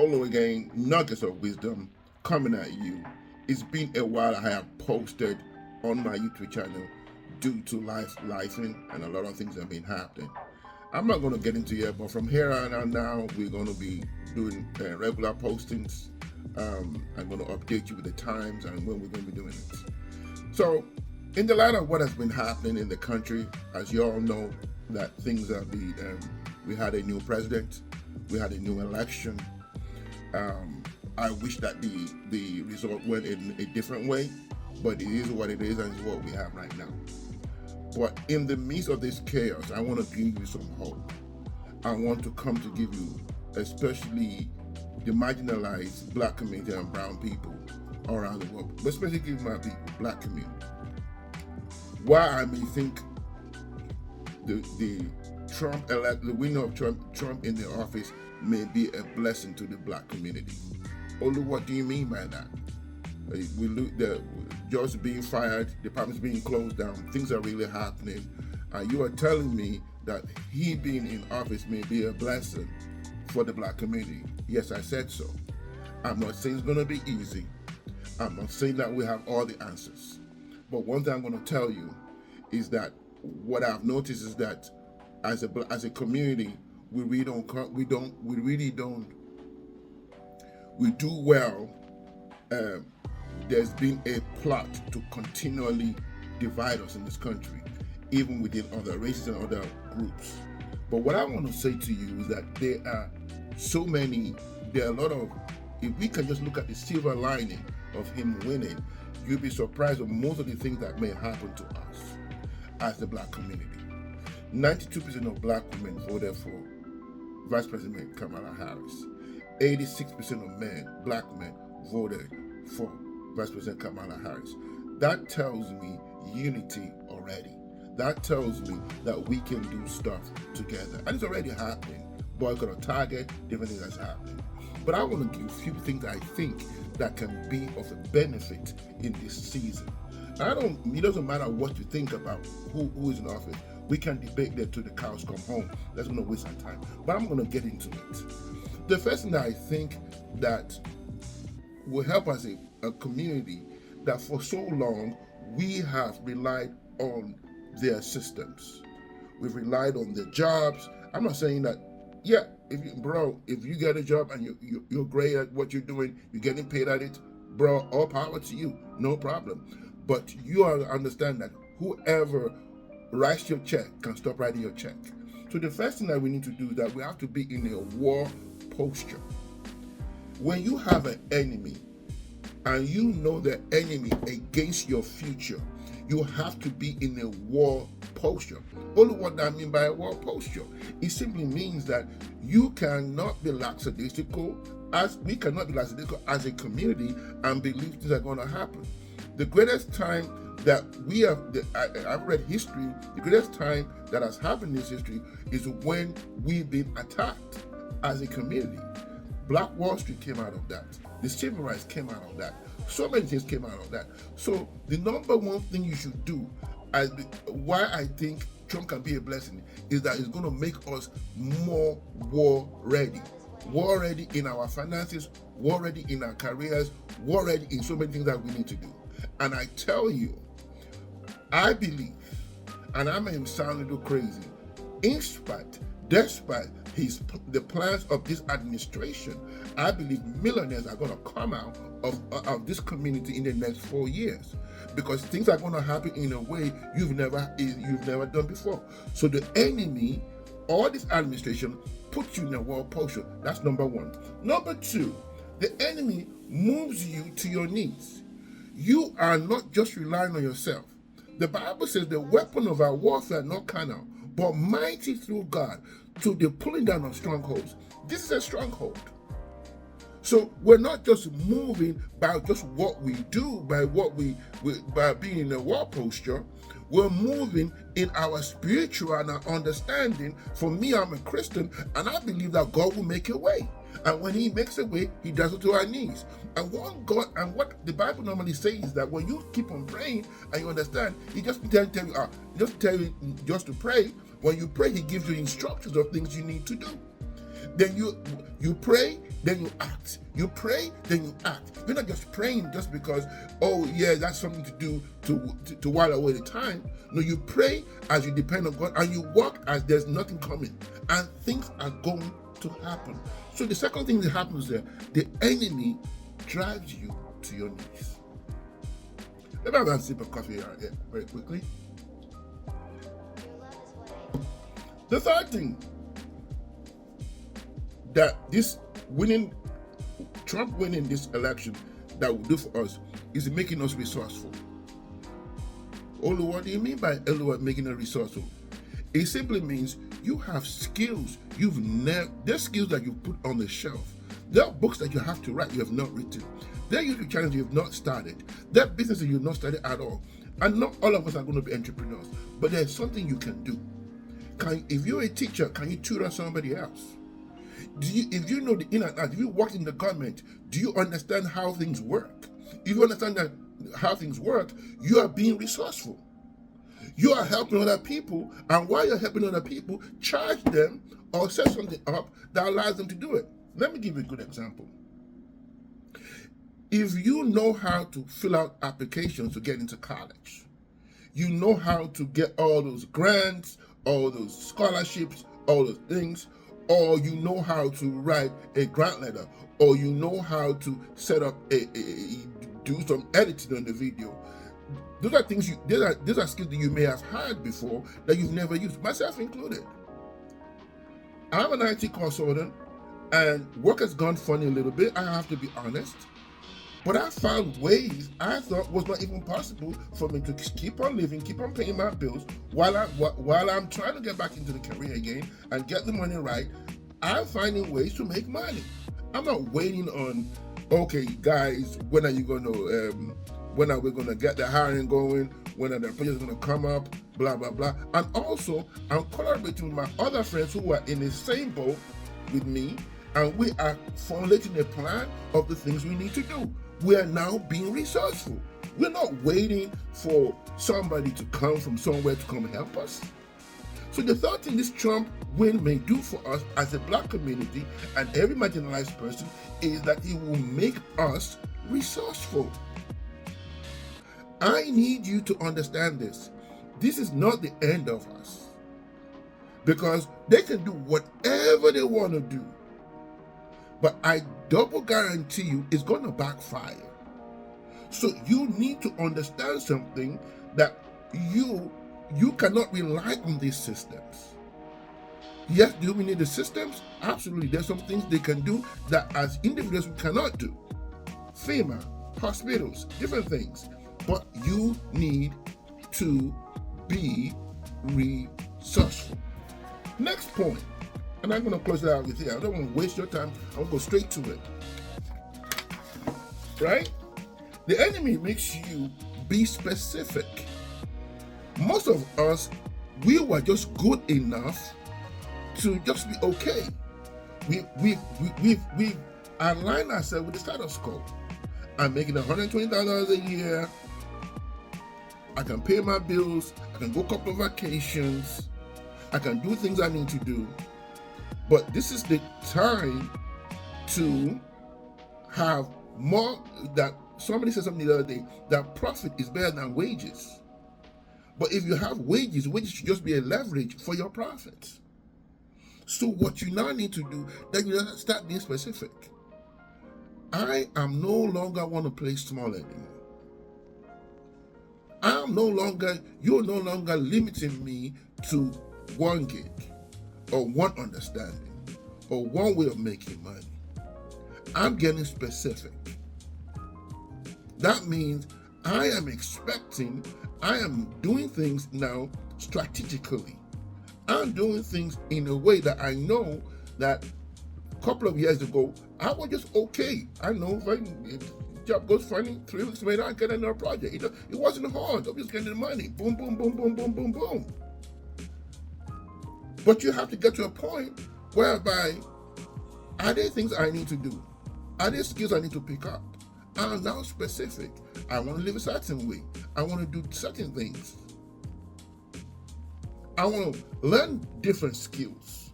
all again nuggets of wisdom coming at you. It's been a while I have posted on my YouTube channel due to licensing and a lot of things have been happening. I'm not going to get into it, but from here on out now, we're going to be doing regular postings. I'm going to update you with the times and when we're going to be doing it. So, in the light of what has been happening in the country, as you all know, that things have been, we had a new president, we had a new election. I wish that the result went in a different way, but it is what it is and it's what we have right now. But in the midst of this chaos, I want to give you some hope. I want to come to give you, especially the marginalized Black community and brown people around the world, but especially my people, Black community. Why I may think the winner of Trump in the office may be a blessing to the Black community. Only what do you mean by that? We look the jobs being fired, departments being closed down, things are really happening. You are telling me that he being in office may be a blessing for the Black community. Yes, I said so. I'm not saying it's going to be easy. I'm not saying that we have all the answers. But one thing I'm going to tell you is that what I've noticed is that as a community, we do well. There's been a plot to continually divide us in this country, even within other races and other groups. But what I want to say to you is that there are a lot of, if we can just look at the silver lining of him winning, you'll be surprised at most of the things that may happen to us as the Black community. 92% of Black women voted for Vice President Kamala Harris. 86% of Black men, voted for Vice President Kamala Harris. That tells me unity already. That tells me that we can do stuff together. And it's already happening. Boycott of Target, different things that's happening. But I want to give a few things I think that can be of a benefit in this season. It doesn't matter what you think about who is in office. We can debate that till the cows come home. That's going to waste our time. But I'm going to get into it. The first thing that I think that will help as a community, that for so long we have relied on their systems. We've relied on their jobs. I'm not saying that, if you get a job and you're great at what you're doing, you're getting paid at it, bro, all power to you, no problem. But you understand that whoever writes your check can stop writing your check. So the first thing that we need to do is that we have to be in a war posture. When you have an enemy and you know the enemy against your future, you have to be in a war posture. Only what I mean by a war posture, it simply means that you cannot be lackadaisical, as we cannot be lackadaisical as a community and believe things are going to happen. The greatest time that we have, I've read history, the greatest time that has happened in this history is when we've been attacked as a community. Black Wall Street came out of that. The civil rights came out of that. So many things came out of that. So the number one thing you should do, why I think Trump can be a blessing, is that it's going to make us more war ready. War ready in our finances, war ready in our careers, war ready in so many things that we need to do. And I tell you, I believe, and I may sound a little crazy, despite the plans of this administration, I believe millionaires are going to come out of this community in the next 4 years, because things are going to happen in a way you've never done before. So the enemy, or this administration, puts you in a war posture. That's number one. Number two, the enemy moves you to your knees. You are not just relying on yourself. The Bible says the weapon of our warfare are not carnal, but mighty through God to the pulling down of strongholds. This is a stronghold. So we're not just moving by just what we do, by being in a war posture. We're moving in our spiritual and our understanding. For me, I'm a Christian, and I believe that God will make a way. And when He makes a way, He does it to our knees. And what the Bible normally says is that when you keep on praying and you understand, He just tell you just to pray. When you pray, He gives you instructions of things you need to do. Then you pray, then you act. You pray, then you act. You're not just praying just because, oh yeah, that's something to do to while away the time. No, you pray as you depend on God, and you walk as there's nothing coming, and things are going to happen. So the second thing that happens there, the enemy drives you to your knees. Let me have a sip of coffee here very quickly. The third thing that Trump winning this election that will do for us is making us resourceful. Olu, what do you mean by Olu making us resourceful? It simply means you have skills there's skills that you put on the shelf. There are books that you have to write you have not written. There are YouTube channels you have not started. There are businesses you have not started at all. And not all of us are going to be entrepreneurs, but there's something you can do. If you're a teacher, can you tutor somebody else? If you know the in and out, if you work in the government, do you understand how things work? If you understand how things work, you are being resourceful. You are helping other people, and while you're helping other people, charge them or set something up that allows them to do it. Let me give you a good example. If you know how to fill out applications to get into college, you know how to get all those grants, all those scholarships, all those things, or you know how to write a grant letter, or you know how to set up do some editing on the video. Those are things these are skills that you may have had before that you've never used, myself included. I'm an IT consultant, and work has gone funny a little bit, I have to be honest. But I found ways I thought was not even possible for me to keep on living, keep on paying my bills while I'm trying to get back into the career again and get the money right. I'm finding ways to make money. I'm not waiting on, okay, guys, when are we going to get the hiring going? When are the projects going to come up? Blah, blah, blah. And also, I'm collaborating with my other friends who are in the same boat with me, and we are formulating a plan of the things we need to do. We are now being resourceful. We're not waiting for somebody to come from somewhere to come help us. So the third thing this Trump win may do for us as a black community and every marginalized person is that he will make us resourceful. I need you to understand this. This is not the end of us, because they can do whatever they want to do. But I double guarantee you it's going to backfire. So you need to understand something, that you cannot rely on these systems. Yes, do we need the systems? Absolutely. There's some things they can do that as individuals we cannot do. FEMA, hospitals, different things. But you need to be resourceful. Next point. And I'm going to close it out with here. I don't want to waste your time. I'll go straight to it. Right? The enemy makes you be specific. Most of us, we were just good enough to just be okay. We've aligned ourselves with the status quo. I'm making $120 a year. I can pay my bills. I can go a couple of vacations. I can do things I need to do. But this is the time to have more. That somebody said something the other day, that profit is better than wages. But if you have wages should just be a leverage for your profits. So what you now need to do, then you start being specific. I am no longer want to play small anymore. You're no longer limiting me to one gig, or one understanding, or one way of making money. I'm getting specific. That means I am doing things now strategically. I'm doing things in a way that I know that a couple of years ago, I was just okay. I know if job goes funny, 3 weeks later, I get another project. It wasn't hard. I was just getting the money. Boom, boom, boom, boom, boom, boom, boom. But you have to get to a point whereby, are there things I need to do? Are there skills I need to pick up? I'm now specific. I want to live a certain way. I want to do certain things. I want to learn different skills.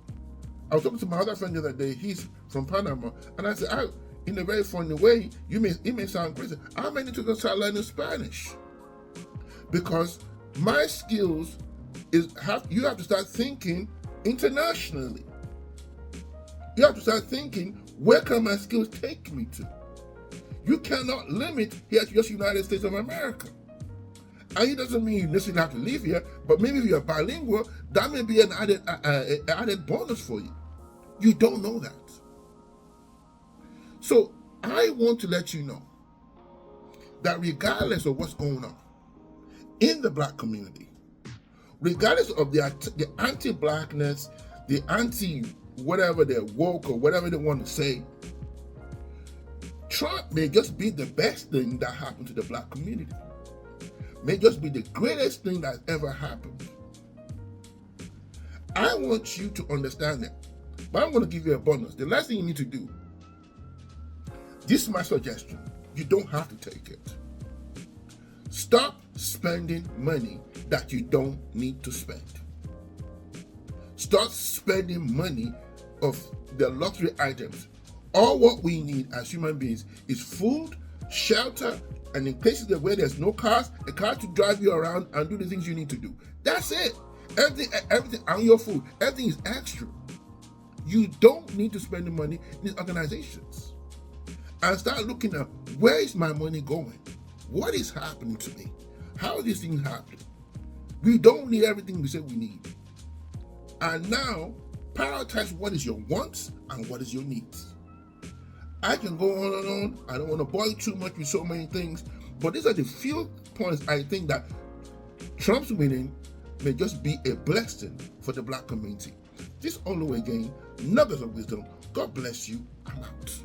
I was talking to my other friend the other day. He's from Panama, and I said, in a very funny way, it may sound crazy. I may need to start learning Spanish because my skills you have to start thinking internationally. You have to start thinking, where can my skills take me to? You cannot limit here to just United States of America. And it doesn't mean you necessarily have to live here, but maybe if you're bilingual, that may be an added bonus for you. You don't know that. So I want to let you know that regardless of what's going on in the Black community, regardless of the anti-Blackness, the anti-whatever they're woke or whatever they want to say, Trump may just be the best thing that happened to the Black community. May just be the greatest thing that's ever happened. I want you to understand that. But I'm going to give you a bonus. The last thing you need to do, this is my suggestion. You don't have to take it. Stop spending money that you don't need to spend. Start spending money of the luxury items. All what we need as human beings is food, shelter, and in places where there's no cars, a car to drive you around and do the things you need to do. That's it. Everything on your food, everything is extra. You don't need to spend the money in these organizations. And start looking at, where is my money going? What is happening to me? How are these things happening? We don't need everything we say we need. And now, prioritize what is your wants and what is your needs. I can go on and on. I don't want to bore you too much with so many things, but these are the few points I think that Trump's winning may just be a blessing for the Black community. This all the way again, nuggets of wisdom. God bless you. I'm out.